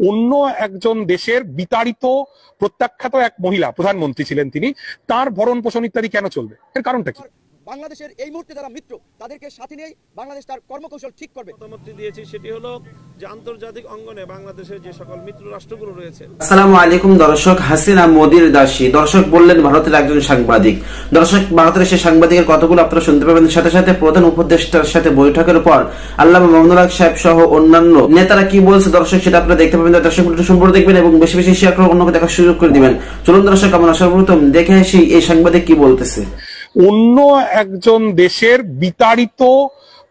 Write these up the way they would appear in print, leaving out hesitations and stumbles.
অন্য একজন দেশের বিতাড়িত প্রত্যাখ্যাত এক মহিলা প্রধানমন্ত্রী ছিলেন তিনি, তার ভরণ পোষণ ইত্যাদি কেন চলবে? এর কারণটা কি? বাংলাদেশের এই মুহূর্তে যারা মিত্র তাদেরকে সাথে নিয়ে বাংলাদেশ তার কর্মকৌশল ঠিক করবে। মতামত দিয়েছি সেটি হলো যে আন্তর্জাতিক অঙ্গনে বাংলাদেশের যে সকল মিত্র রাষ্ট্রগুলো রয়েছে। আসসালামু আলাইকুম দর্শক, হাসিনা মোদির দাসী দর্শক বললেন ভারতের একজন সাংবাদিক। দর্শক, ভারতের সেই সাংবাদিকের কতগুলো আপনারা শুনতে পাবেন। সাথে সাথে প্রধান উপদেষ্টার সাথে বৈঠকের পর আল্লামা মামুনুল হক সাহেব সহ অন্যান্য নেতারা কি বলছে দর্শক সেটা আপনারা দেখতে পাবেন। দর্শক সম্পূর্ণ দেখবেন এবং বেশি বেশি শেয়ার করে অন্যকে দেখার সুযোগ করে দিবেন। চলুন দর্শক, আমরা সর্বপ্রথম দেখে আসি এই সাংবাদিক কি বলতেছে। অন্য একজন দেশের বিতাড়িত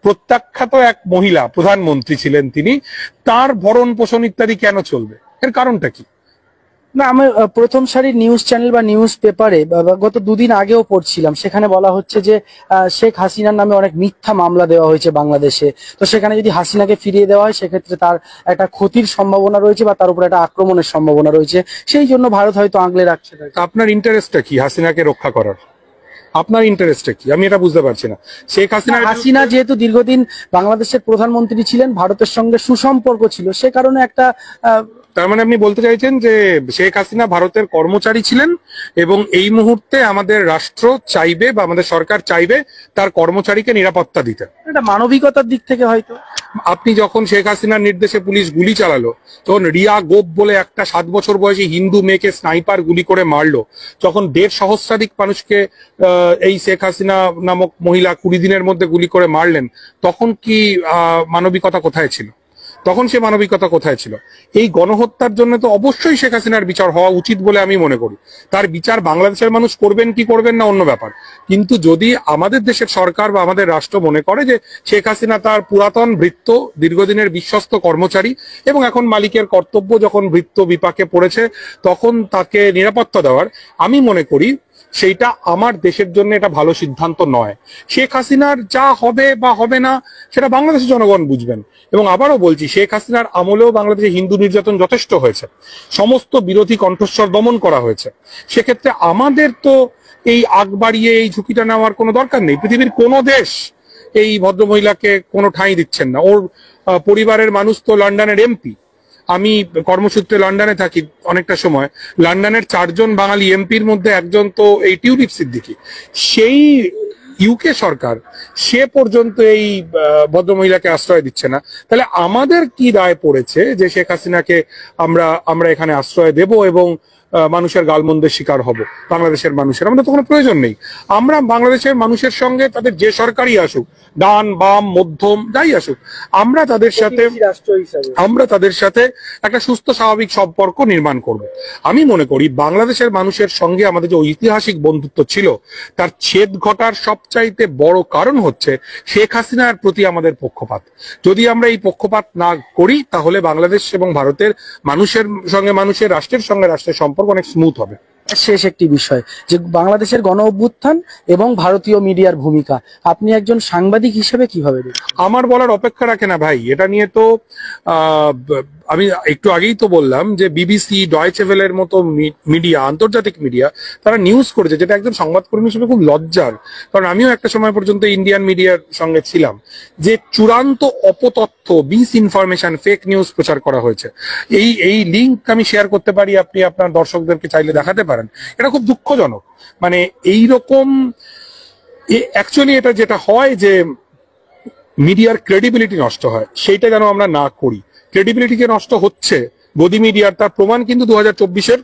প্রত্যাখ্যাত এক মহিলা প্রধানমন্ত্রী ছিলেন তিনি, তার ভরণ পোষণ ইত্যাদি কেন চলবে? এর কারণটা কি? না, আমি প্রথম সারির নিউজ চ্যানেল বা নিউজ পেপারে গত দুদিন আগেও পড়ছিলাম, সেখানে বলা হচ্ছে যে শেখ হাসিনার নামে অনেক মিথ্যা মামলা দেওয়া হয়েছে বাংলাদেশে। তো সেখানে যদি হাসিনাকে ফিরিয়ে দেওয়া হয় সেক্ষেত্রে তার একটা ক্ষতির সম্ভাবনা রয়েছে বা তার উপর একটা আক্রমণের সম্ভাবনা রয়েছে, সেই জন্য ভারত হয়তো আগলে রাখছে। আপনার ইন্টারেস্টটা কি হাসিনাকে রক্ষা করার? আপনার ইন্টারেস্টটা কি? আমি এটা বুঝতে পারছি না। শেখ হাসিনা যেহেতু দীর্ঘদিন বাংলাদেশের প্রধানমন্ত্রী ছিলেন, ভারতের সঙ্গে সুসম্পর্ক ছিল, সে কারণে একটা তার মানে আপনি বলতে চাইছেন যে শেখ হাসিনা ভারতের কর্মচারী ছিলেন এবং এই মুহূর্তে আমাদের রাষ্ট্র চাইবে বা আমাদের সরকার চাইবে তার কর্মচারীকে নিরাপত্তা দিতে। এটা মানবিকতার দিক থেকে হয়তো। আপনি যখন শেখ হাসিনার নির্দেশে পুলিশ গুলি চালালো, তখন রিয়া গোপ বলে একটা 7 বছর বয়সী হিন্দু মেয়েকে স্নাইপার গুলি করে মারলো, যখন 1.5 সহস্রাধিক মানুষকে এই শেখ হাসিনা নামক মহিলা 20 দিনের মধ্যে গুলি করে মারলেন, তখন কি মানবিকতা কোথায় ছিল? তখন সে মানবিকতা কোথায় ছিল? এই গণহত্যার জন্য তো অবশ্যই শেখ হাসিনার বিচার হওয়া উচিত বলে আমি মনে করি। তার বিচার বাংলাদেশের মানুষ করবেন কি করবেন না অন্য ব্যাপার, কিন্তু যদি আমাদের দেশের সরকার বা আমাদের রাষ্ট্র মনে করে যে শেখ হাসিনা তার পুরাতন ভৃত্য, দীর্ঘদিনের বিশ্বস্ত কর্মচারী এবং এখন মালিকের কর্তব্য যখন ভৃত্য বিপাকে পড়েছে তখন তাকে নিরাপত্তা দেওয়ার, আমি মনে করি সেইটা আমার দেশের জন্য এটা ভালো সিদ্ধান্ত নয়। শেখ হাসিনার যা হবে বা হবে না সেটা বাংলাদেশের জনগণ বুঝবেন। এবং আবারও বলছি, শেখ হাসিনার আমলেও বাংলাদেশে হিন্দু নির্যাতন যথেষ্ট হয়েছে, সমস্ত বিরোধী কণ্ঠস্বর দমন করা হয়েছে। সেক্ষেত্রে আমাদের তো এই আগ বাড়িয়ে এই ঝুঁকিটা নেওয়ার কোনো দরকার নেই। পৃথিবীর কোনো দেশ এই ভদ্রমহিলাকে কোনো ঠাঁই দিচ্ছেন না। ওর পরিবারের মানুষ তো লন্ডনের এমপি। আমি কর্মসূত্রে লন্ডনে থাকি অনেকটা সময়। লন্ডনের 4 জন বাঙালি এমপির মধ্যে একজন তো এই টিউলিপ সিদ্দিকী। সেই ইউকে সরকার সে পর্যন্ত এই ভদ্রমহিলাকে আশ্রয় দিচ্ছে না। তাহলে আমাদের কি দায় পড়েছে যে শেখ হাসিনাকে আমরা এখানে আশ্রয় দেব এবং মানুষের গালমন্দের শিকার হব? বাংলাদেশের মানুষের আমাদের তো কোনো প্রয়োজন নেই। আমরা বাংলাদেশের মানুষের সঙ্গে তাদের যে সরকারই আসুক, ডান বাম মধ্যম যাই আসুক, আমরা তাদের সাথে একটা সুস্থ স্বাভাবিক সম্পর্ক নির্মাণ করব। আমি মনে করি বাংলাদেশের মানুষের সঙ্গে আমাদের যে ঐতিহাসিক বন্ধুত্ব ছিল তার ছেদ ঘটার সবচাইতে বড় কারণ হচ্ছে শেখ হাসিনার প্রতি আমাদের পক্ষপাত। যদি আমরা এই পক্ষপাত না করি তাহলে বাংলাদেশ এবং ভারতের মানুষের সঙ্গে মানুষের, রাষ্ট্রের সঙ্গে রাষ্ট্রের সম্পর্ক অনেক স্মুথ হবে। শেষ একটি বিষয় যে বাংলাদেশের গণ অভ্যুত্থান এবং ভারতীয় মিডিয়ার ভূমিকা, আপনি একজন সাংবাদিক হিসেবে কিভাবে দেখেন? আমার বলার অপেক্ষা রাখে না ভাই। এটা নিয়ে তো আমি একটু আগেই তো বললাম যে বিবিসি, ডয়েচে ভেলের মতো মিডিয়া, আন্তর্জাতিক মিডিয়া, তারা নিউজ করেছে, যেটা একজন সংবাদকর্মী হিসেবে খুব লজ্জার। কারণ আমিও একটা সময় পর্যন্ত ইন্ডিয়ান মিডিয়ার সঙ্গে ছিলাম, যে চূড়ান্ত অপতথ্য, মিস ইনফরমেশন, ফেক নিউজ প্রচার করা হয়েছে। এই লিঙ্ক আমি শেয়ার করতে পারি, আপনি আপনার দর্শকদেরকে চাইলে দেখাতে পারেন। এটা খুব দুঃখজনক। মানে এইরকম অ্যাকচুয়ালি এটা যেটা হয় যে মিডিয়ার ক্রেডিবিলিটি নষ্ট হয়, সেইটা যেন আমরা না করি। ক্রেডিবিলিটি যে নষ্ট হচ্ছে গদি মিডিয়ার, তার প্রমাণ কিন্তু 2024-এর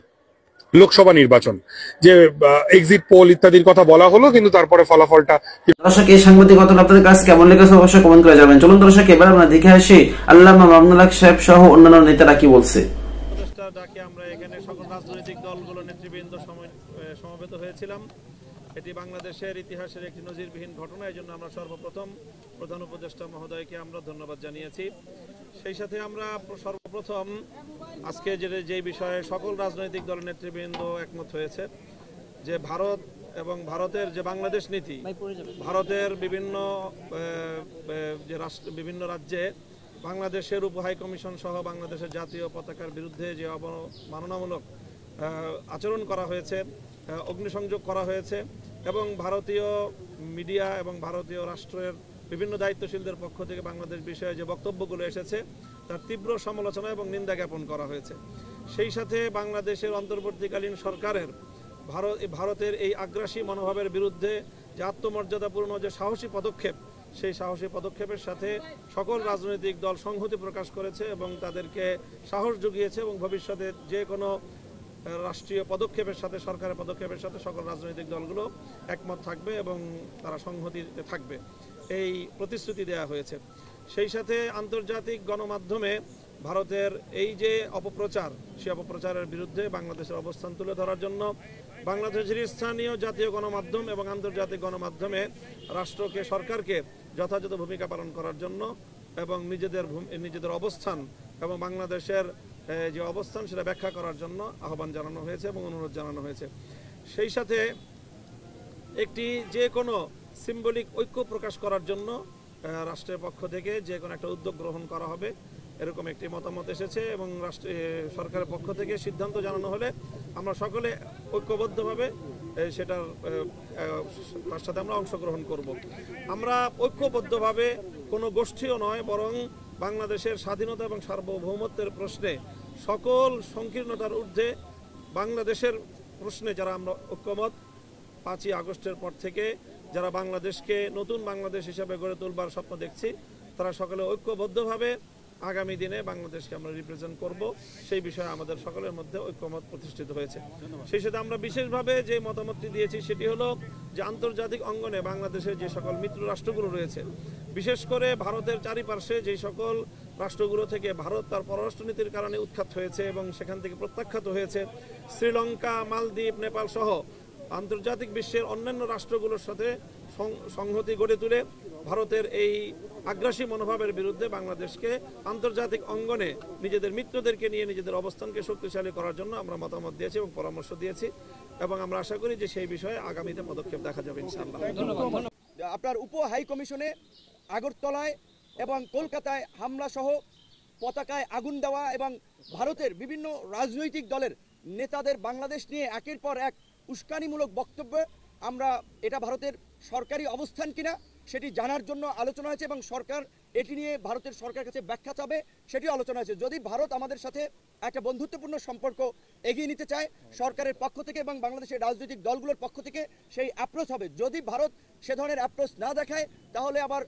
লোকসভা নির্বাচন, যে এক্সিট পোল ইত্যাদির কথা বলা হলো কিন্তু তারপরে ফলাফলটা। দর্শক, এই সাংবাদিকতা আপনাদের কাছে কেমন লেগেছে অবশ্যই কমেন্ট করে যাবেন। চলুন দর্শক, এবার আমরা দেখে আসি আল্লামা মামুনুল হক সাহেব সহ অন্যান্য নেতারা কি বলছে। ডাকে আমরা এখানে সকল রাজনৈতিক দলগুলো নেতৃবৃন্দ সমবেত হয়েছিলাম। এটি বাংলাদেশের ইতিহাসের একটি নজিরবিহীন ঘটনা। এই জন্য আমরা সর্বপ্রথম প্রধান উপদেষ্টা মহোদয়কে আমরা ধন্যবাদ জানিয়েছি। সেই সাথে আমরা সর্বপ্রথম আজকে যে বিষয়ে সকল রাজনৈতিক দলের নেতৃবৃন্দ একমত হয়েছে যে ভারত এবং ভারতের যে বাংলাদেশ নীতি, ভারতের বিভিন্ন রাজ্যে বাংলাদেশের উপ হাই কমিশন সহ বাংলাদেশের জাতীয় পতাকার বিরুদ্ধে যে অবমাননামূলক আচরণ করা হয়েছে, অগ্নিসংযোগ করা হয়েছে, এবং ভারতীয় মিডিয়া এবং ভারতীয় রাষ্ট্রের বিভিন্ন দায়িত্বশীলদের পক্ষ থেকে বাংলাদেশ বিষয়ে যে বক্তব্যগুলো এসেছে তার তীব্র সমালোচনা এবং নিন্দা জ্ঞাপন করা হয়েছে। সেই সাথে বাংলাদেশের অন্তর্বর্তীকালীন সরকারের ভারতের এই আগ্রাসী মনোভাবের বিরুদ্ধে যে আত্মমর্যাদাপূর্ণ যে সাহসী পদক্ষেপ, সেই সাহসী পদক্ষেপের সাথে সকল রাজনৈতিক দল সংহতি প্রকাশ করেছে এবং তাদেরকে সাহস জুগিয়েছে এবং ভবিষ্যতে যে কোনো রাষ্ট্রীয় পদক্ষেপের সাথে, সরকারের পদক্ষেপের সাথে সকল রাজনৈতিক দলগুলো একমত থাকবে এবং তারা সংহতিতে থাকবে, এই প্রতিশ্রুতি দেওয়া হয়েছে। সেই সাথে আন্তর্জাতিক গণমাধ্যমে ভারতের এই যে অপপ্রচার, সেই অপপ্রচারের বিরুদ্ধে বাংলাদেশের অবস্থান তুলে ধরার জন্য বাংলাদেশের স্থানীয় জাতীয় গণমাধ্যম এবং আন্তর্জাতিক গণমাধ্যমে রাষ্ট্রকে, সরকারকে যথাযথ ভূমিকা পালন করার জন্য এবং নিজেদের অবস্থান এবং বাংলাদেশের যে অবস্থান সেটা ব্যাখ্যা করার জন্য আহ্বান জানানো হয়েছে এবং অনুরোধ জানানো হয়েছে। সেই সাথে একটি যে কোনো সিম্বলিক ঐক্য প্রকাশ করার জন্য রাষ্ট্রের পক্ষ থেকে যে কোনো একটা উদ্যোগ গ্রহণ করা হবে, এরকম একটি মতামত এসেছে এবং সরকারের পক্ষ থেকে সিদ্ধান্ত জানানো হলে আমরা সকলে ঐক্যবদ্ধভাবে তার সাথে আমরা অংশগ্রহণ করব। আমরা ঐক্যবদ্ধভাবে কোনো গোষ্ঠীও নয়, বরং বাংলাদেশের স্বাধীনতা এবং সার্বভৌমত্বের প্রশ্নে সকল সংকীর্ণতার ঊর্ধ্বে বাংলাদেশের প্রশ্নে যারা আমরা ঐক্যমত, 5ই আগস্টের পর থেকে যারা বাংলাদেশকে নতুন বাংলাদেশ হিসাবে গড়ে তোলবার স্বপ্ন দেখছি, তারা সকলে ঐক্যবদ্ধভাবে আগামী দিনে বাংলাদেশকে আমরা রিপ্রেজেন্ট করব, সেই বিষয়ে আমাদের সকলের মধ্যে ঐক্যমত প্রতিষ্ঠিত হয়েছে। সেই সাথে আমরা বিশেষভাবে যে মতামতটি দিয়েছি সেটি হলো যে আন্তর্জাতিক অঙ্গনে বাংলাদেশের যে সকল মিত্র রাষ্ট্রগুলো রয়েছে, বিশেষ করে ভারতের চারিপার্শ্বে যে সকল রাষ্ট্রগুলো থেকে ভারত তার পররাষ্ট্রনীতির কারণে উৎখাত হয়েছে এবং সেখান থেকে প্রত্যাখ্যাত হয়েছে, শ্রীলঙ্কা, মালদ্বীপ, নেপাল সহ আন্তর্জাতিক বিশ্বের অন্যান্য রাষ্ট্রগুলোর সাথে সংহতি গড়ে তুলে ভারতের এই আগ্রাসী মনোভাবের বিরুদ্ধে বাংলাদেশকে আন্তর্জাতিক অঙ্গনে নিজেদের মিত্রদেরকে নিয়ে নিজেদের অবস্থানকে শক্তিশালী করার জন্য আমরা মতামত দিয়েছি এবং পরামর্শ দিয়েছি এবং আমরা আশা করি যে সেই বিষয়ে আগামীতে পদক্ষেপ দেখা যাবে ইনশাআল্লাহ। আপনার উপ হাই কমিশনে আগরতলায় এবং কলকাতায় হামলা সহ পতাকায় আগুন দেওয়া এবং ভারতের বিভিন্ন রাজনৈতিক দলের নেতাদের বাংলাদেশ নিয়ে একের পর এক উস্কানিমূলক বক্তব্য, আমরা এটা ভারতের সরকারি অবস্থান কিনা সেটি জানার জন্য আলোচনা হয়েছে এবং সরকার এটি নিয়ে ভারতের সরকারের কাছে ব্যাখ্যা চাবে সেটিও আলোচনা হয়েছে। যদি ভারত আমাদের সাথে একটা বন্ধুত্বপূর্ণ সম্পর্ক এগিয়ে নিতে চায় সরকারের পক্ষ থেকে এবং বাংলাদেশের রাজনৈতিক দলগুলোর পক্ষ থেকে সেই অ্যাপ্রোচ হবে। যদি ভারত সে ধরনের অ্যাপ্রোচ না দেখায় তাহলে আবার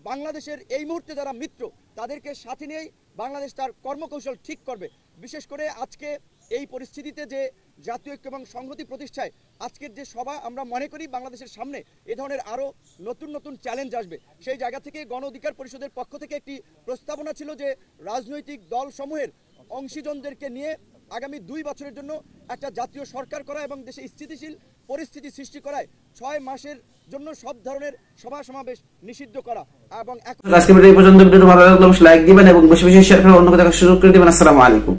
বাংলাদেশের এই মুহূর্তে যারা মিত্র তাদেরকে সাথে নিয়েই বাংলাদেশ তার কর্মকৌশল ঠিক করবে। বিশেষ করে আজকে এই পরিস্থিতিতে যে জাতীয় ঐক্য এবং সংহতি প্রতিষ্ঠায় আজকের যে সভা, আমরা মনে করি বাংলাদেশের সামনে এ ধরনের আরও নতুন নতুন চ্যালেঞ্জ আসবে। সেই জায়গা থেকে গণ অধিকার পরিষদের পক্ষ থেকে একটি প্রস্তাবনা ছিল যে রাজনৈতিক দলসমূহের অংশীজনদেরকে নিয়ে আগামী 2 বছরের জন্য একটা জাতীয় সরকার করা এবং দেশে স্থিতিশীল পরিস্থিতি সৃষ্টি করায় 6 মাসের জন্য সব ধরনের সভা সমাবেশ নিষিদ্ধ করা। এবং আজকে এই পর্যন্ত ভিডিওটি ভালো লাগলে অবশ্যই লাইক দিবেন এবং বেশি বেশি শেয়ার করে অন্যকে দেখার সুযোগ করে দিবেন। আসসালামু আলাইকুম।